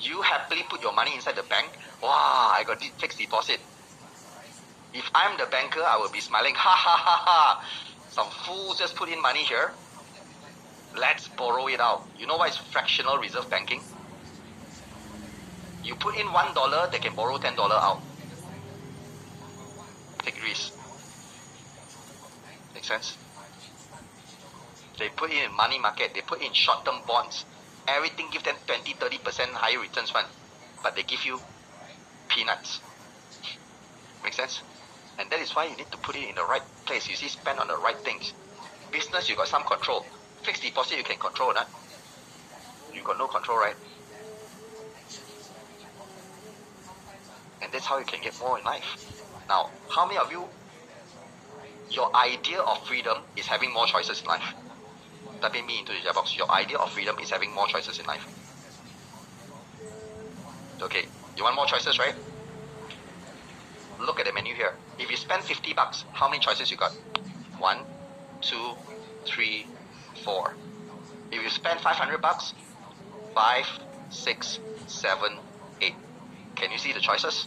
You happily put your money inside the bank. Wow, I got fixed deposit. If I'm the banker, I will be smiling. Ha ha ha ha. Some fool just put in money here. Let's borrow it out. You know what is fractional reserve banking? You put in $1, they can borrow $10 out. Take risk. Make sense? They put in money market, they put in short-term bonds. Everything give them 20-30% higher returns fund, but they give you peanuts. Make sense? And that is why you need to put it in the right place. You see, spend on the right things. Business, you got some control. Fixed deposit, you can control, nah? You got no control, right? And that's how you can get more in life. Now, how many of you, your idea of freedom is having more choices in life? Type in me into the chat box. Your idea of freedom is having more choices in life. Okay, you want more choices, right? Look at the menu here. If you spend $50, how many choices you got? 1, 2, 3, 4. If you spend $500, 5, 6, 7, 8. Can you see the choices?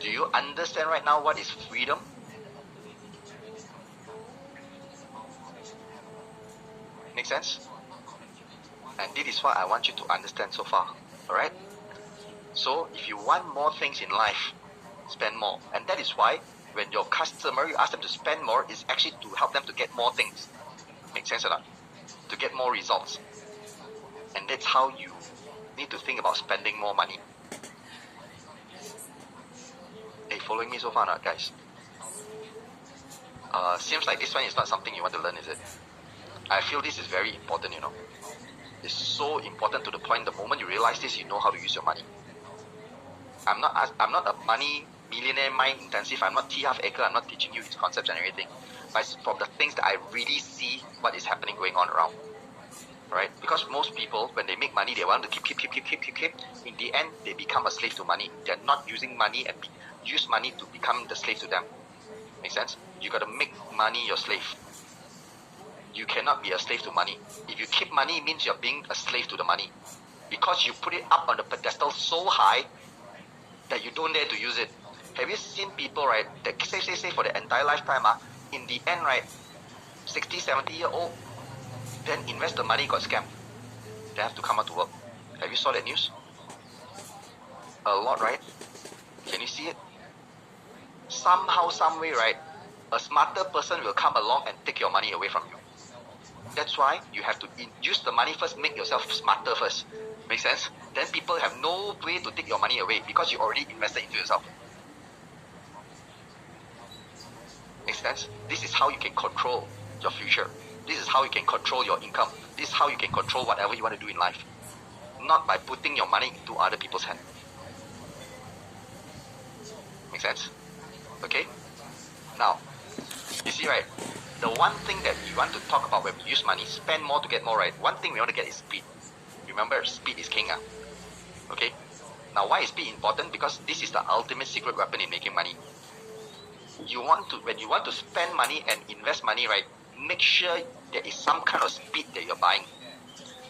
Do you understand right now what is freedom? Make sense? And this is what I want you to understand so far. Alright? So if you want more things in life, spend more. And that is why when your customer, you ask them to spend more, it's actually to help them to get more things. Make sense or not? To get more results. And that's how you need to think about spending more money. Hey, following me so far not, guys? Seems like this one is not something you want to learn, is it? I feel this is very important, you know. It's so important to the point the moment you realize this, you know how to use your money. I'm not a money millionaire mind intensive. I'm not T half acre. I'm not teaching you its concepts and everything. But it's from the things that I really see what is happening going on around. Right? Because most people, when they make money, they want to keep. In the end, they become a slave to money. They're not using money and use money to become the slave to them. Make sense? You got to make money your slave. You cannot be a slave to money. If you keep money, it means you're being a slave to the money. Because you put it up on the pedestal so high that you don't dare to use it. Have you seen people, right, that say for their entire lifetime, in the end, right, 60, 70-year-old, then invest the money, got scammed. They have to come out to work. Have you saw that news? A lot, right? Can you see it? Somehow, some way, right, a smarter person will come along and take your money away from you. That's why you have to use the money first, make yourself smarter first. Make sense? Then people have no way to take your money away because you already invested into yourself. Make sense? This is how you can control your future. This is how you can control your income. This is how you can control whatever you want to do in life. Not by putting your money into other people's hands. Make sense? Okay? Now, you see, right? The one thing that you want to talk about when we use money, spend more to get more, right? One thing we want to get is speed. Remember, speed is king. Okay? Now, why is speed important? Because this is the ultimate secret weapon in making money. When you want to spend money and invest money, right? Make sure there is some kind of speed that you're buying.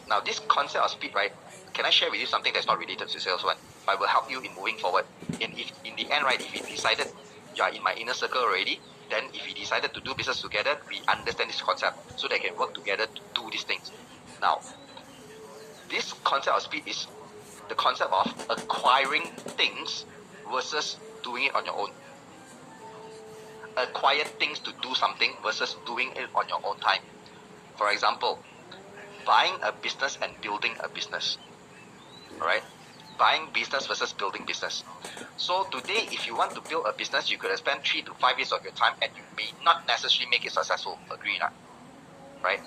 Now, this concept of speed, right? Can I share with you something that's not related to sales one, but will help you in moving forward? And if in the end, right, if you decided you are in my inner circle already, then if we decided to do business together, we understand this concept so they can work together to do these things. Now, this concept of speed is the concept of acquiring things versus doing it on your own. Acquire things to do something versus doing it on your own time. For example, buying a business and building a business. Alright? Buying business versus building business. So today, if you want to build a business, you could have spent 3 to 5 years of your time and you may not necessarily make it successful. Agree or not? Right?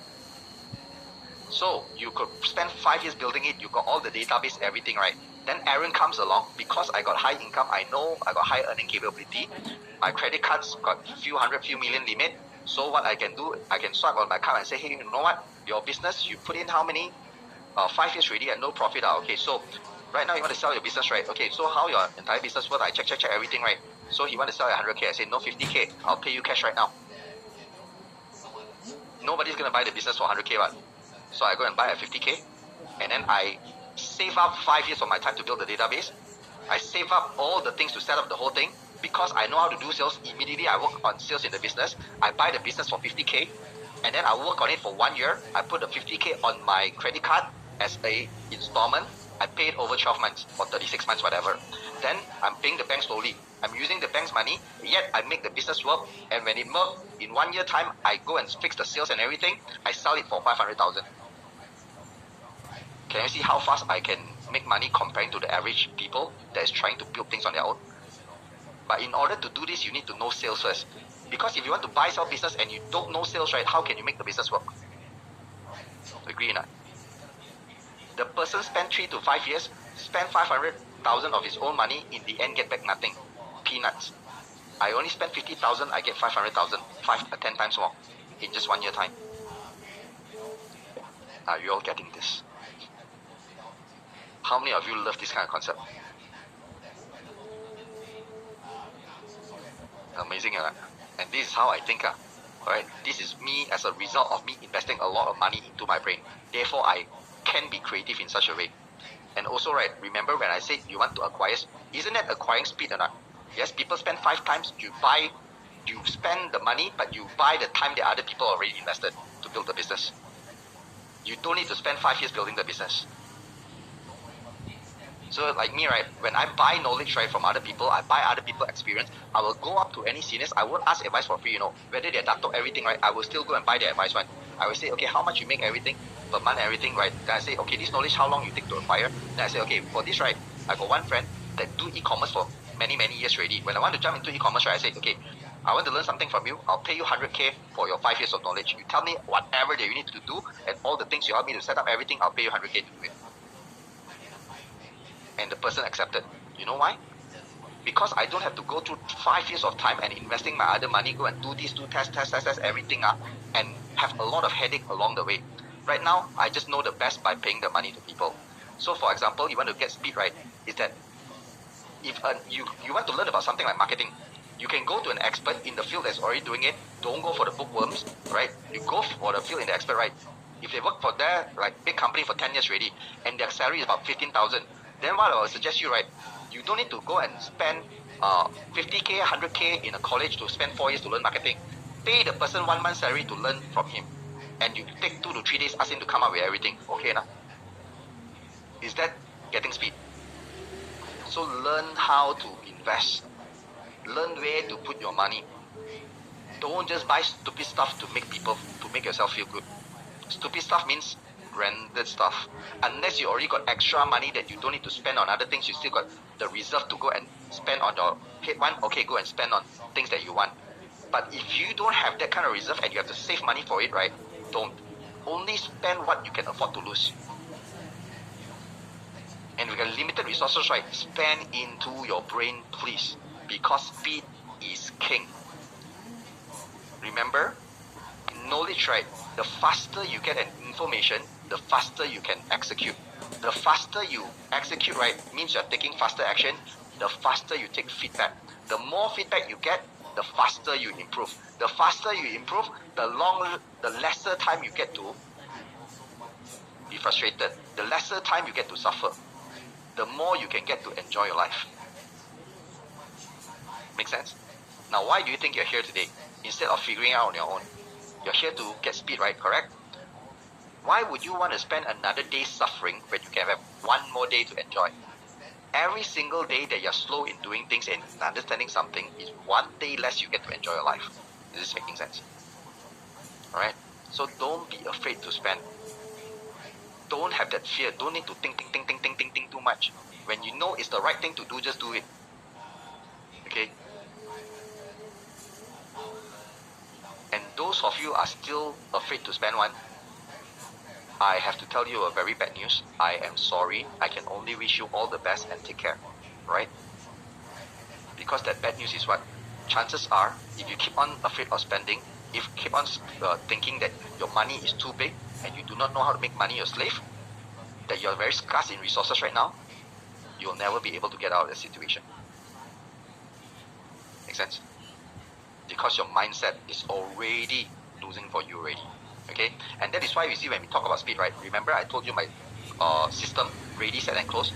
So you could spend 5 years building it, you got all the database, everything, right? Then Aaron comes along, because I got high income, I know I got high earning capability. My credit cards got few million limit. So what I can do, I can swipe on my card and say, hey, you know what? Your business, you put in how many? 5 years already and no profit. Okay, so right now you want to sell your business, right? Okay, so how your entire business worth? I check everything, right? So he want to sell at 100K. I say, no, 50K. I'll pay you cash right now. Nobody's going to buy the business for 100K, right? So I go and buy at 50K. And then I save up 5 years of my time to build the database. I save up all the things to set up the whole thing. Because I know how to do sales, immediately I work on sales in the business. I buy the business for 50K, and then I work on it for 1 year. I put the 50K on my credit card as a installment. I pay it over 12 months or 36 months, whatever. Then I'm paying the bank slowly. I'm using the bank's money, yet I make the business work. And when it works, in 1 year time, I go and fix the sales and everything. I sell it for 500,000. Can you see how fast I can make money comparing to the average people that is trying to build things on their own? But in order to do this, you need to know sales first. Because if you want to buy, sell business and you don't know sales, right, how can you make the business work? Agree or not? The person spent 3 to 5 years, spend 500,000 of his own money, in the end get back nothing. Peanuts. I only spent 50,000, I get 500,000, 10 times more in just 1 year time. Are you all getting this? How many of you love this kind of concept? Amazing, right? And this is how I think. Alright, this is me as a result of me investing a lot of money into my brain. Therefore, I can be creative in such a way. And also, right, remember when I said you want to acquire, isn't that acquiring speed or not? Yes, people spend 5 times, you spend the money, but you buy the time that other people already invested to build the business. You don't need to spend 5 years building the business. So like me, right, when I buy knowledge, right, from other people, I buy other people's experience, I will go up to any seniors, I won't ask advice for free, whether they're dato everything, right, I will still go and buy their advice one. I will say, okay, how much you make everything, per month everything, right, then I say, okay, this knowledge, how long you take to acquire, then I say, okay, for this, right, I got one friend that do e-commerce for many years already. When I want to jump into e-commerce, right, I say, okay, I want to learn something from you, I'll pay you 100K for your 5 years of knowledge. You tell me whatever that you need to do, and all the things you help me to set up everything, I'll pay you 100K to do it. And the person accepted. You know why? Because I don't have to go through 5 years of time and investing my other money, go and do this, do test everything, and have a lot of headache along the way. Right now, I just know the best by paying the money to people. So for example, you want to get speed, right, is that if you want to learn about something like marketing, you can go to an expert in the field that's already doing it. Don't go for the bookworms, right? You go for the field in the expert, right? If they work for their big company for 10 years already, and their salary is about 15,000, then what I will suggest you, right, you don't need to go and spend 50K, 100K in a college to spend 4 years to learn marketing. Pay the person 1 month's salary to learn from him. And you take 2 to 3 days, ask him to come up with everything. Okay, nah? Is that getting speed? So learn how to invest. Learn where to put your money. Don't just buy stupid stuff to make yourself feel good. Stupid stuff means branded stuff. Unless you already got extra money that you don't need to spend on other things, you still got the reserve to go and spend on your head one, okay, go and spend on things that you want. But if you don't have that kind of reserve and you have to save money for it, right, don't. Only spend what you can afford to lose. And with limited resources, right, spend into your brain, please. Because speed is king. Remember, knowledge, right, the faster you get an information, the faster you can execute. The faster you execute, right, means you're taking faster action. The faster you take feedback. The more feedback you get, the faster you improve. The faster you improve, the lesser time you get to be frustrated. The lesser time you get to suffer. The more you can get to enjoy your life. Make sense? Now, why do you think you're here today? Instead of figuring out on your own. You're here to get speed, right? Correct? Why would you want to spend another day suffering when you can have 1 more day to enjoy? Every single day that you're slow in doing things and understanding something is 1 day less you get to enjoy your life. Is this making sense? Alright? So don't be afraid to spend. Don't have that fear. Don't need to think too much. When you know it's the right thing to do, just do it. Okay? And those of you are still afraid to spend one, I have to tell you a very bad news. I am sorry. I can only wish you all the best and take care. Right? Because that bad news is what? Chances are, if you keep on afraid of spending, if you keep on thinking that your money is too big and you do not know how to make money your slave, that you're very scarce in resources right now, you'll never be able to get out of the situation. Make sense? Because your mindset is already losing for you already. Okay? And that is why you see when we talk about speed, right? Remember I told you my system, ready, set and close,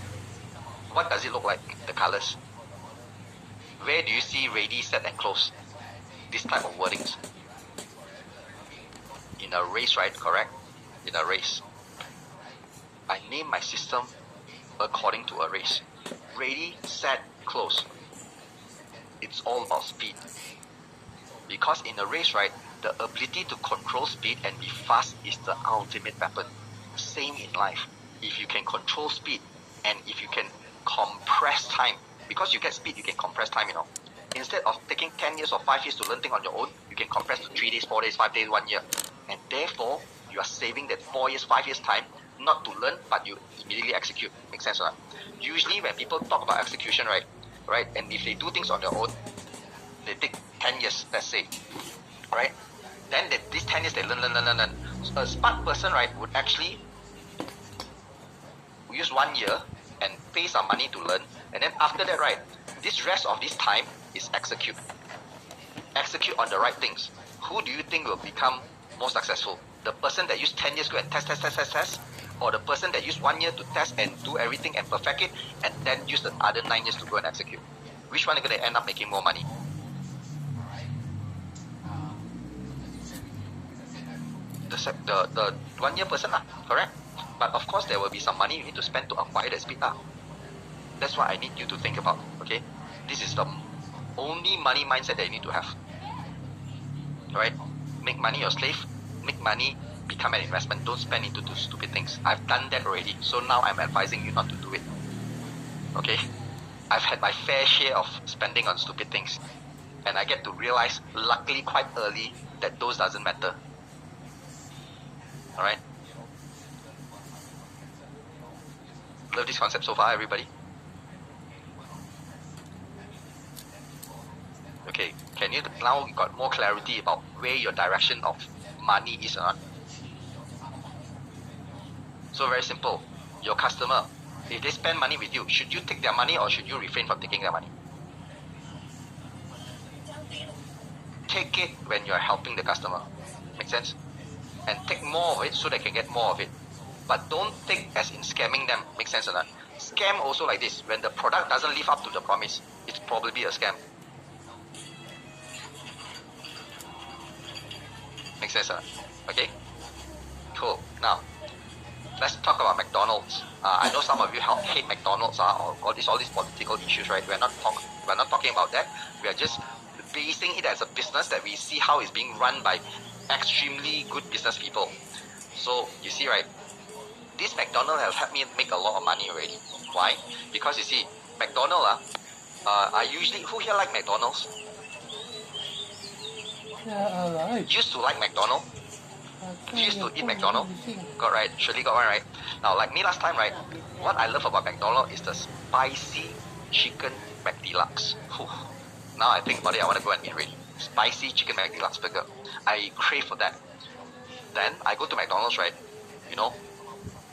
what does it look like, the colors? Where do you see ready, set and close? This type of wordings. In a race, right? Correct? In a race. I name my system according to a race. Ready, set, close. It's all about speed. Because in a race, right, the ability to control speed and be fast is the ultimate weapon. Same in life. If you can control speed and if you can compress time, because you get speed, you can compress time, Instead of taking 10 years or 5 years to learn things on your own, you can compress to 3 days, 4 days, 5 days, 1 year. And therefore, you are saving that 4 years, 5 years time, not to learn, but you immediately execute. Make sense or not? Usually when people talk about execution, right, and if they do things on their own, they take 10 years, let's say, right? Then these 10 years they learn. So a smart person, right, would actually use 1 year and pay some money to learn, and then after that, right, this rest of this time is execute. Execute on the right things. Who do you think will become more successful? The person that used 10 years go and test, or the person that used 1 year to test and do everything and perfect it, and then use the other 9 years to go and execute? Which one is going to end up making more money? The 1 year person, correct? But of course, there will be some money you need to spend to acquire that speed. That's what I need you to think about, okay? This is the only money mindset that you need to have. Alright? Make money your slave. Make money become an investment. Don't spend into stupid things. I've done that already. So now I'm advising you not to do it. Okay? I've had my fair share of spending on stupid things. And I get to realize, luckily quite early, that those doesn't matter. Alright? Love this concept so far, everybody? Okay, can you now got more clarity about where your direction of money is or not? So very simple. Your customer, if they spend money with you, should you take their money or should you refrain from taking their money? Take it when you're helping the customer. Make sense? And take more of it so they can get more of it. But don't take as in scamming them. Make sense or not? Scam also like this. When the product doesn't live up to the promise, it's probably a scam. Make sense or not? Okay? Cool. Now, let's talk about McDonald's. I know some of you hate McDonald's or all these political issues, right? We're not talking about that. We are just basing it as a business that we see how it's being run by extremely good business people. So you see, right? This McDonald's has helped me make a lot of money already. Why? Because you see, McDonald's, I usually, who here like McDonald's? Yeah, right. Used to like McDonald's. Used to eat McDonald's. Got right, surely got one, right? Now, like me last time, right? What I love about McDonald's is the spicy chicken McDeluxe. Whew. Now I think about it, I want to go and eat already. Spicy chicken McDeluxe burger. I crave for that. Then I go to McDonald's, right?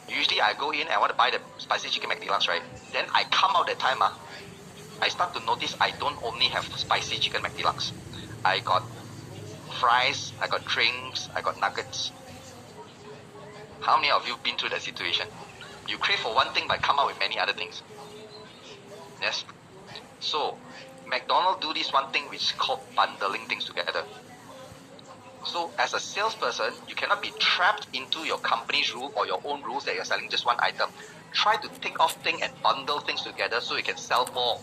Usually I go in and I want to buy the spicy chicken McDeluxe, right? Then I come out that time, I start to notice I don't only have spicy chicken McDeluxe. I got fries, I got drinks, I got nuggets. How many of you been through that situation? You crave for one thing but come out with many other things. Yes? So, McDonald's do this one thing which is called bundling things together. So, as a salesperson, you cannot be trapped into your company's rule or your own rules that you're selling just one item. Try to take off things and bundle things together so you can sell more.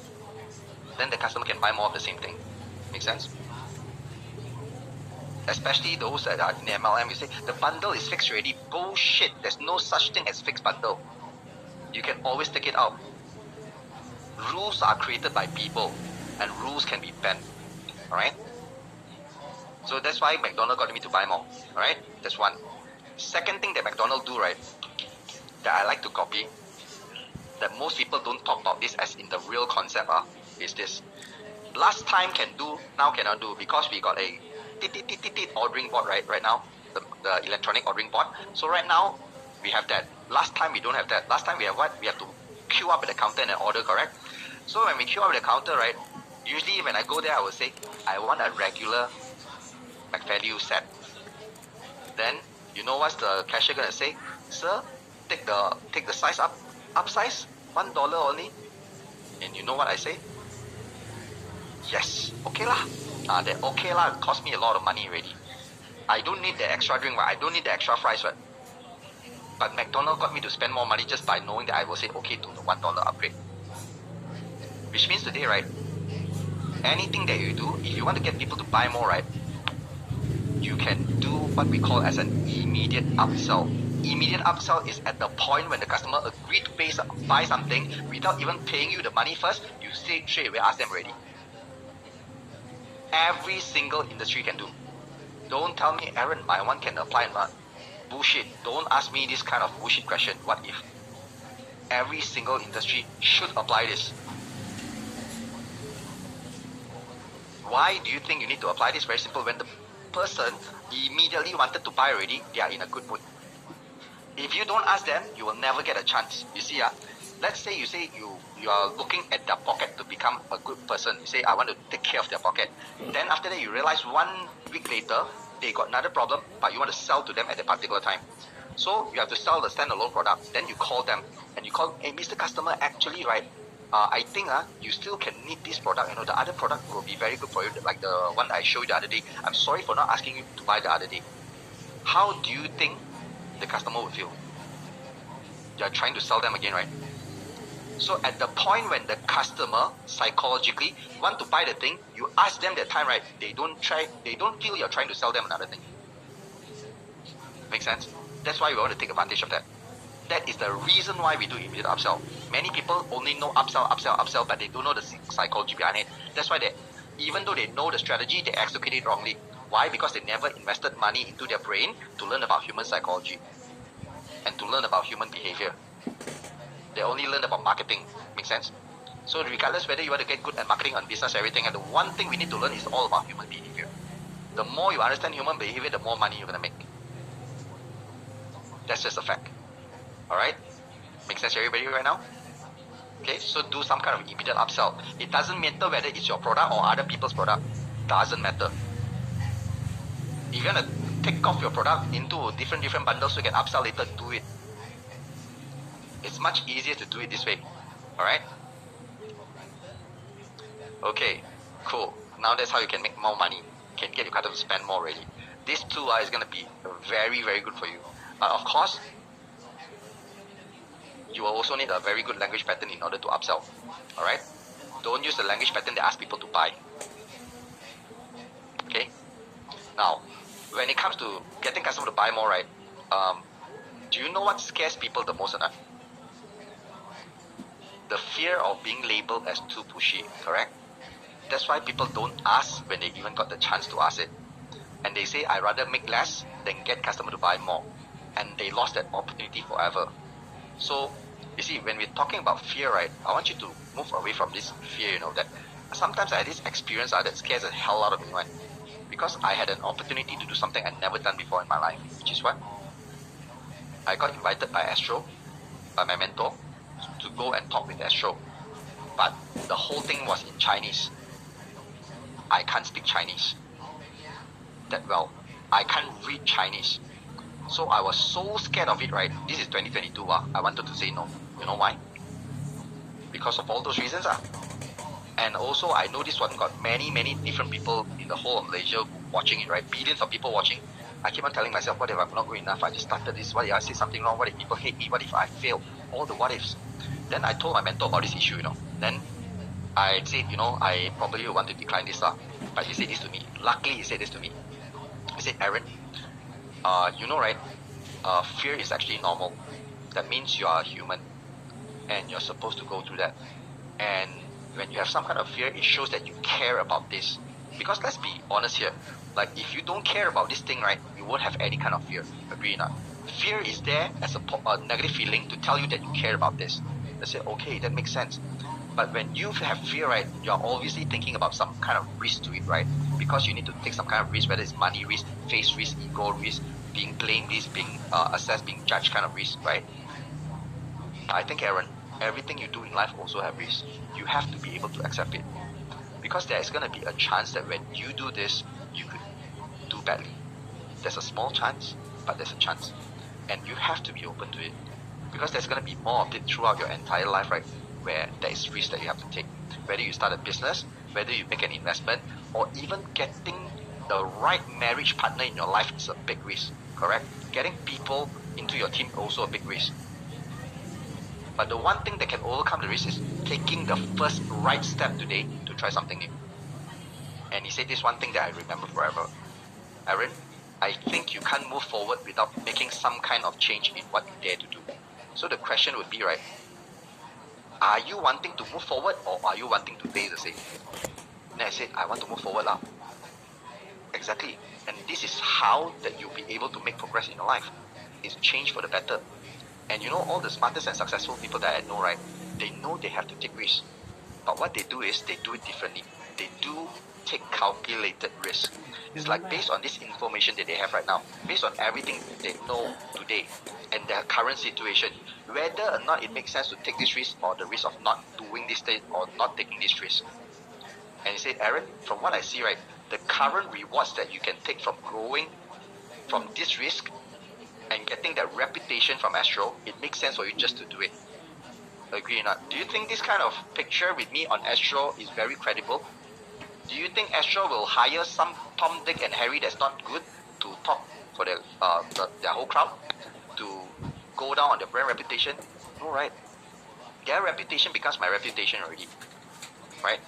Then the customer can buy more of the same thing. Make sense? Especially those that are in the MLM, you say, the bundle is fixed already. Bullshit. There's no such thing as fixed bundle. You can always take it out. Rules are created by people and rules can be bent. Alright? So that's why McDonald's got me to buy more. Alright? That's one. Second thing that McDonald's do, right, that I like to copy, that most people don't talk about this as in the real concept, is this. Last time can do, now cannot do, because we got a ordering board right now, the electronic ordering board. So right now we have that. Last time we don't have that. Last time we have what? We have to queue up at the counter and order, correct? So when we queue up at the counter, right, usually when I go there I will say I want a regular McValue set. Then you know what's the cashier gonna say? Sir, take the size up. Upsize, $1 only. And you know what I say? Yes, okay lah. That okay lah cost me a lot of money already. I don't need the extra drink, right? I don't need the extra fries, right? But McDonald's got me to spend more money just by knowing that I will say okay to the $1 upgrade. Which means today, right? Anything that you do, if you want to get people to buy more, right? You can do what we call as an immediate upsell. Immediate upsell is at the point when the customer agreed to buy something without even paying you the money first. You say straight away, ask them already. Every single industry can do. Don't tell me, Aaron, my one can apply or not. Bullshit. Don't ask me this kind of bullshit question. What if? Every single industry should apply this. Why do you think you need to apply this? Very simple. When the person immediately wanted to buy already, they are in a good mood. If you don't ask them, you will never get a chance. You see, let's say you are looking at their pocket to become a good person. You say, I want to take care of their pocket. Then after that, you realize 1 week later, they got another problem, but you want to sell to them at a particular time. So you have to sell the standalone product. Then you call them and you call, hey, Mr. Customer, actually, right, I think you still can need this product. You know, the other product will be very good for you, like the one I showed you the other day. I'm sorry for not asking you to buy the other day. How do you think the customer would feel? You're trying to sell them again, right? So at the point when the customer psychologically want to buy the thing, you ask them that time, right? They don't feel you're trying to sell them another thing. Make sense? That's why we want to take advantage of that. That is the reason why we do immediate upsell. Many people only know upsell, but they don't know the psychology behind it. That's why even though they know the strategy, they execute it wrongly. Why? Because they never invested money into their brain to learn about human psychology and to learn about human behavior. They only learn about marketing. Make sense? So regardless whether you want to get good at marketing and business, everything, and the one thing we need to learn is all about human behavior. The more you understand human behavior, the more money you're going to make. That's just a fact. Alright? Make sense to everybody right now? Okay, so do some kind of immediate upsell. It doesn't matter whether it's your product or other people's product. Doesn't matter. If you want to take off your product into different bundles so you can upsell later, do it. It's much easier to do it this way. Alright? Okay, cool. Now that's how you can make more money. You can get your customer to spend more already. This tool is going to be very, very good for you. Of course, you will also need a very good language pattern in order to upsell. Alright? Don't use the language pattern that asks people to buy. Okay? Now, when it comes to getting customers to buy more, right? Do you know what scares people the most or not? The fear of being labeled as too pushy, correct? That's why people don't ask when they even got the chance to ask it. And they say, I'd rather make less than get customer to buy more. And they lost that opportunity forever. So, you see, when we're talking about fear, right, I want you to move away from this fear, that sometimes I had this experience that scares the hell out of me, right? Because I had an opportunity to do something I'd never done before in my life, which is what? I got invited by Astro, by my mentor, to go and talk with Astro. But the whole thing was in Chinese. I can't speak Chinese that well. I can't read Chinese. So I was so scared of it, right? This is 2022, I wanted to say no. You know why? Because of all those reasons. And also, I know this one got many different people in the whole of Malaysia watching it, right? Billions of people watching. I keep on telling myself, what if I'm not good enough? I just started this. What if I say something wrong? What if people hate me? What if I fail? All the what ifs. Then I told my mentor about this issue, Then I said, I probably want to decline this. But he said this to me. Luckily, he said this to me. He said, Aaron, right? Fear is actually normal. That means you are human. And you're supposed to go through that. And when you have some kind of fear, it shows that you care about this. Because let's be honest here. Like, if you don't care about this thing, right, you won't have any kind of fear. Agree or not? Fear is there as a negative feeling to tell you that you care about this. They say, okay, that makes sense. But when you have fear, right, you're obviously thinking about some kind of risk to it, right? Because you need to take some kind of risk, whether it's money risk, face risk, ego risk, being blamed risk, being assessed, being judged kind of risk, right? I think, Aaron, everything you do in life also have risk. You have to be able to accept it. Because there is going to be a chance that when you do this, you could do badly. There's a small chance, but there's a chance. And you have to be open to it. Because there's going to be more of it throughout your entire life, right? Where there is risk that you have to take. Whether you start a business, whether you make an investment, or even getting the right marriage partner in your life is a big risk, correct? Getting people into your team also a big risk. But the one thing that can overcome the risk is taking the first right step today to try something new. And he said this one thing that I remember forever. Aaron, I think you can't move forward without making some kind of change in what you dare to do. So the question would be, right, are you wanting to move forward or are you wanting to stay the same? And I said, I want to move forward now. Exactly. And this is how that you'll be able to make progress in your life. It's change for the better. And you know, all the smartest and successful people that I know, right, they know they have to take risks. But what they do is they do it differently. They do take calculated risk. It's like based on this information that they have right now, based on everything they know today and their current situation, whether or not it makes sense to take this risk or the risk of not doing this thing or not taking this risk. And he said, Aaron, from what I see, right, the current rewards that you can take from growing from this risk and getting that reputation from Astro, it makes sense for you just to do it. Agree or not? Do you think this kind of picture with me on Astro is very credible? Do you think Astro will hire some Tom, Dick and Harry that's not good to talk for their whole crowd? To go down on their brand reputation? No, right? Their reputation becomes my reputation already. Right?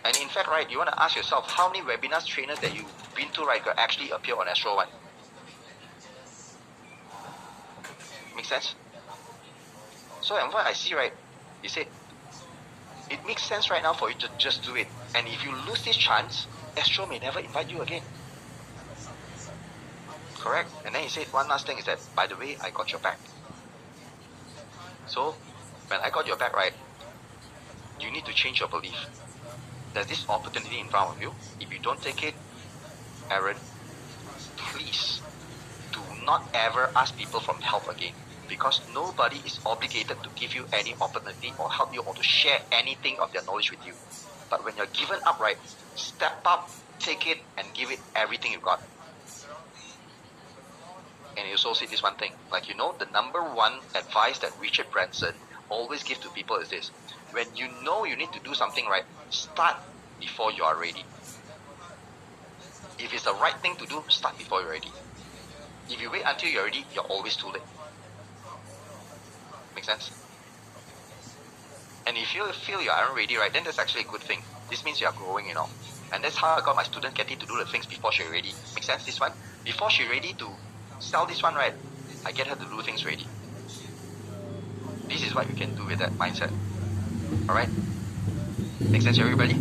And in fact, right, you want to ask yourself, how many webinars trainers that you've been to, right, could actually appear on Astro One? Make sense? So, and what I see, right, he said, it makes sense right now for you to just do it. And if you lose this chance, Astro may never invite you again. Correct? And then he said, one last thing is that, by the way, I got your back. So, when I got your back, right, you need to change your belief. There's this opportunity in front of you. If you don't take it, Aaron, please do not ever ask people for help again. Because nobody is obligated to give you any opportunity or help you or to share anything of their knowledge with you. But when you're given up, right, step up, take it, and give it everything you got. And he also said this one thing, like, you know, the number one advice that Richard Branson always gives to people is this: when you know you need to do something right, start before you are ready. If it's the right thing to do, start before you're ready. If you wait until you're ready, you're always too late. Make sense? And if you feel you aren't ready, right, then that's actually a good thing. This means you are growing, you know. And that's how I got my student Katie to do the things before she's ready. Make sense, this one? Before she's ready to sell this one, right, I get her to do things ready. This is what you can do with that mindset. Alright? Make sense, everybody?